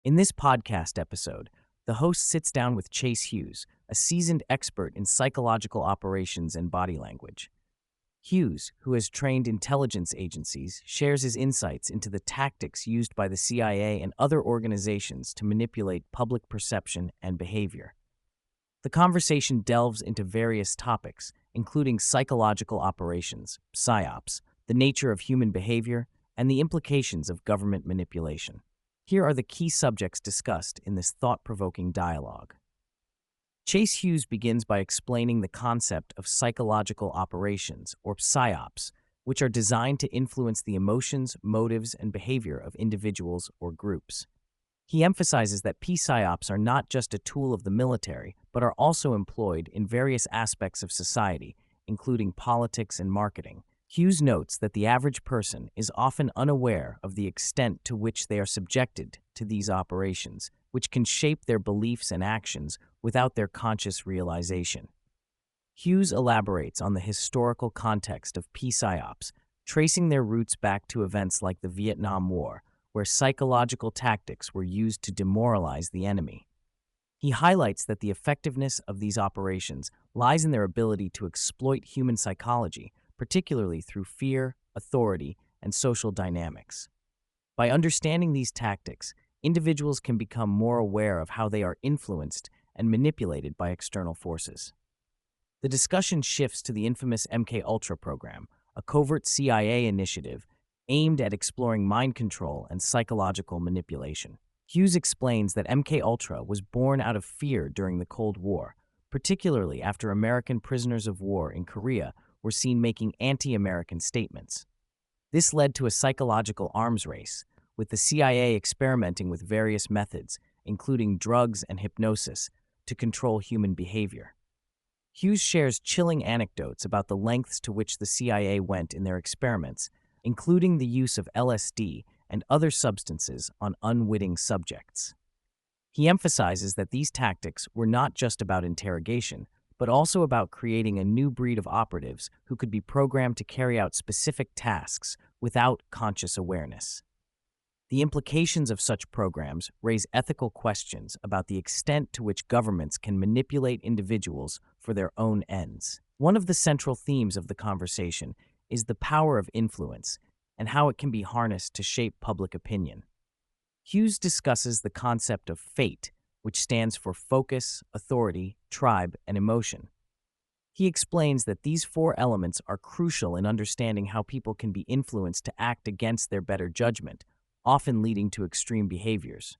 In this podcast episode, the host sits down with Chase Hughes, a seasoned expert in psychological operations and body language. Hughes, who has trained intelligence agencies, shares his insights into the tactics used by the CIA and other organizations to manipulate public perception and behavior. The conversation delves into various topics, including psychological operations, PSYOPs, the nature of human behavior, and the implications of government manipulation. Here are the key subjects discussed in this thought-provoking dialogue. Chase Hughes begins by explaining the concept of psychological operations, or PSYOPs, which are designed to influence the emotions, motives, and behavior of individuals or groups. He emphasizes that PSYOPs are not just a tool of the military, but are also employed in various aspects of society, including politics and marketing. Hughes notes that the average person is often unaware of the extent to which they are subjected to these operations, which can shape their beliefs and actions without their conscious realization. Hughes elaborates on the historical context of PSYOPs, tracing their roots back to events like the Vietnam War, where psychological tactics were used to demoralize the enemy. He highlights that the effectiveness of these operations lies in their ability to exploit human psychology, particularly through fear, authority, and social dynamics. By understanding these tactics, individuals can become more aware of how they are influenced and manipulated by external forces. The discussion shifts to the infamous MKUltra program, a covert CIA initiative aimed at exploring mind control and psychological manipulation. Hughes explains that MKUltra was born out of fear during the Cold War, particularly after American prisoners of war in Korea were seen making anti-American statements. This led to a psychological arms race, with the CIA experimenting with various methods, including drugs and hypnosis, to control human behavior. Hughes shares chilling anecdotes about the lengths to which the CIA went in their experiments, including the use of LSD and other substances on unwitting subjects. He emphasizes that these tactics were not just about interrogation, but also about creating a new breed of operatives who could be programmed to carry out specific tasks without conscious awareness. The implications of such programs raise ethical questions about the extent to which governments can manipulate individuals for their own ends. One of the central themes of the conversation is the power of influence and how it can be harnessed to shape public opinion. Hughes discusses the concept of fate, which stands for focus, authority, tribe, and emotion. He explains that these four elements are crucial in understanding how people can be influenced to act against their better judgment, often leading to extreme behaviors.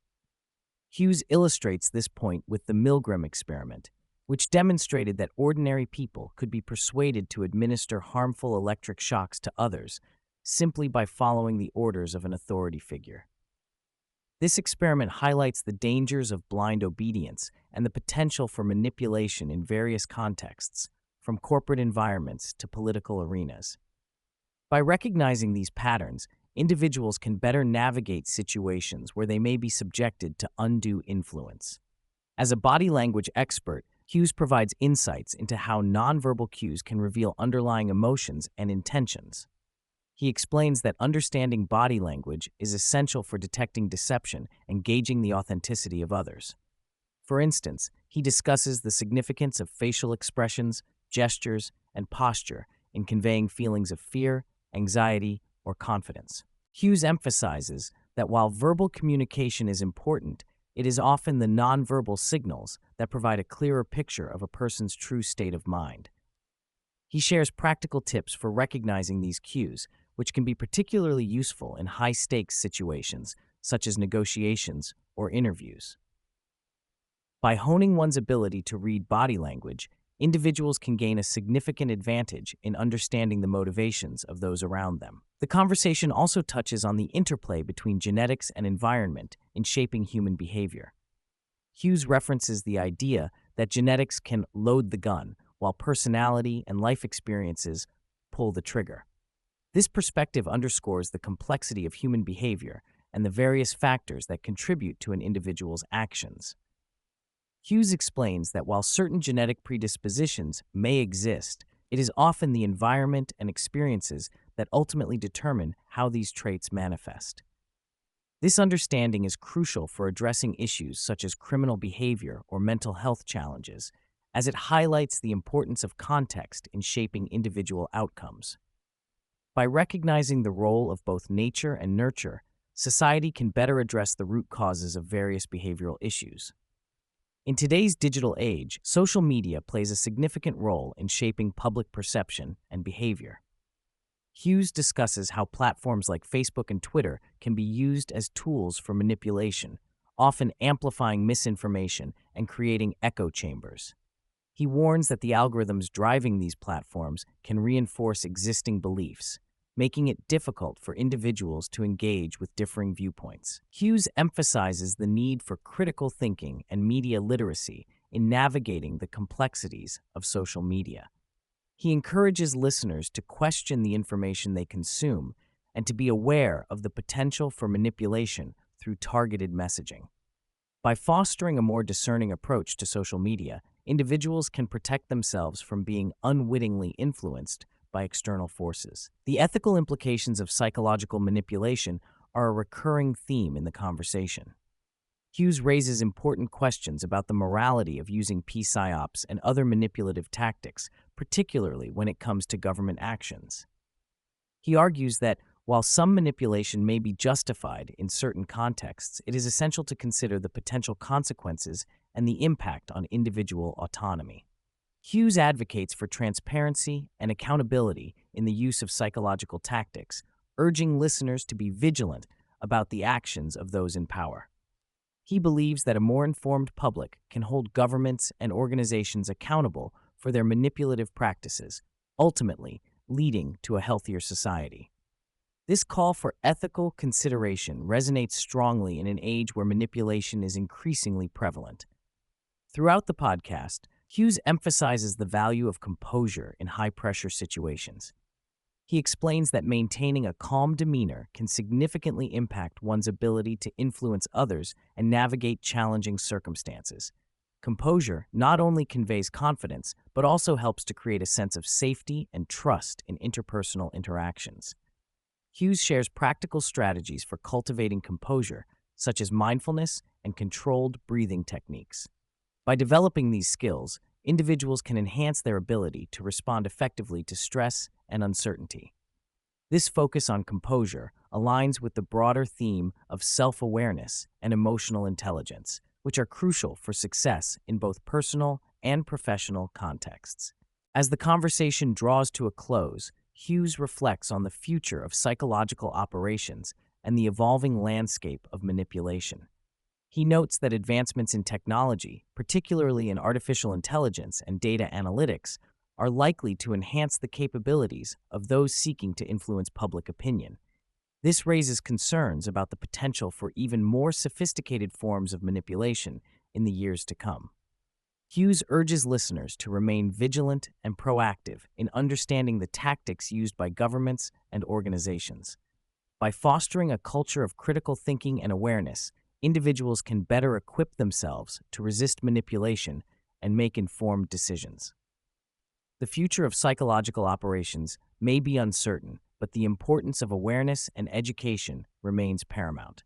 Hughes illustrates this point with the Milgram experiment, which demonstrated that ordinary people could be persuaded to administer harmful electric shocks to others simply by following the orders of an authority figure. This experiment highlights the dangers of blind obedience and the potential for manipulation in various contexts, from corporate environments to political arenas. By recognizing these patterns, individuals can better navigate situations where they may be subjected to undue influence. As a body language expert, Hughes provides insights into how nonverbal cues can reveal underlying emotions and intentions. He explains that understanding body language is essential for detecting deception and gauging the authenticity of others. For instance, he discusses the significance of facial expressions, gestures, and posture in conveying feelings of fear, anxiety, or confidence. Hughes emphasizes that while verbal communication is important, it is often the nonverbal signals that provide a clearer picture of a person's true state of mind. He shares practical tips for recognizing these cues, which can be particularly useful in high-stakes situations, such as negotiations or interviews. By honing one's ability to read body language, individuals can gain a significant advantage in understanding the motivations of those around them. The conversation also touches on the interplay between genetics and environment in shaping human behavior. Hughes references the idea that genetics can load the gun, while personality and life experiences pull the trigger. This perspective underscores the complexity of human behavior and the various factors that contribute to an individual's actions. Hughes explains that while certain genetic predispositions may exist, it is often the environment and experiences that ultimately determine how these traits manifest. This understanding is crucial for addressing issues such as criminal behavior or mental health challenges, as it highlights the importance of context in shaping individual outcomes. By recognizing the role of both nature and nurture, society can better address the root causes of various behavioral issues. In today's digital age, social media plays a significant role in shaping public perception and behavior. Hughes discusses how platforms like Facebook and Twitter can be used as tools for manipulation, often amplifying misinformation and creating echo chambers. He warns that the algorithms driving these platforms can reinforce existing beliefs, making it difficult for individuals to engage with differing viewpoints. Hughes emphasizes the need for critical thinking and media literacy in navigating the complexities of social media. He encourages listeners to question the information they consume and to be aware of the potential for manipulation through targeted messaging. By fostering a more discerning approach to social media, individuals can protect themselves from being unwittingly influenced by external forces. The ethical implications of psychological manipulation are a recurring theme in the conversation. Hughes raises important questions about the morality of using PSYOPs and other manipulative tactics, particularly when it comes to government actions. He argues that while some manipulation may be justified in certain contexts, it is essential to consider the potential consequences and the impact on individual autonomy. Hughes advocates for transparency and accountability in the use of psychological tactics, urging listeners to be vigilant about the actions of those in power. He believes that a more informed public can hold governments and organizations accountable for their manipulative practices, ultimately leading to a healthier society. This call for ethical consideration resonates strongly in an age where manipulation is increasingly prevalent. Throughout the podcast, Hughes emphasizes the value of composure in high-pressure situations. He explains that maintaining a calm demeanor can significantly impact one's ability to influence others and navigate challenging circumstances. Composure not only conveys confidence, but also helps to create a sense of safety and trust in interpersonal interactions. Hughes shares practical strategies for cultivating composure, such as mindfulness and controlled breathing techniques. By developing these skills, individuals can enhance their ability to respond effectively to stress and uncertainty. This focus on composure aligns with the broader theme of self-awareness and emotional intelligence, which are crucial for success in both personal and professional contexts. As the conversation draws to a close, Hughes reflects on the future of psychological operations and the evolving landscape of manipulation. He notes that advancements in technology, particularly in artificial intelligence and data analytics, are likely to enhance the capabilities of those seeking to influence public opinion. This raises concerns about the potential for even more sophisticated forms of manipulation in the years to come. Hughes urges listeners to remain vigilant and proactive in understanding the tactics used by governments and organizations. By fostering a culture of critical thinking and awareness, individuals can better equip themselves to resist manipulation and make informed decisions. The future of psychological operations may be uncertain, but the importance of awareness and education remains paramount.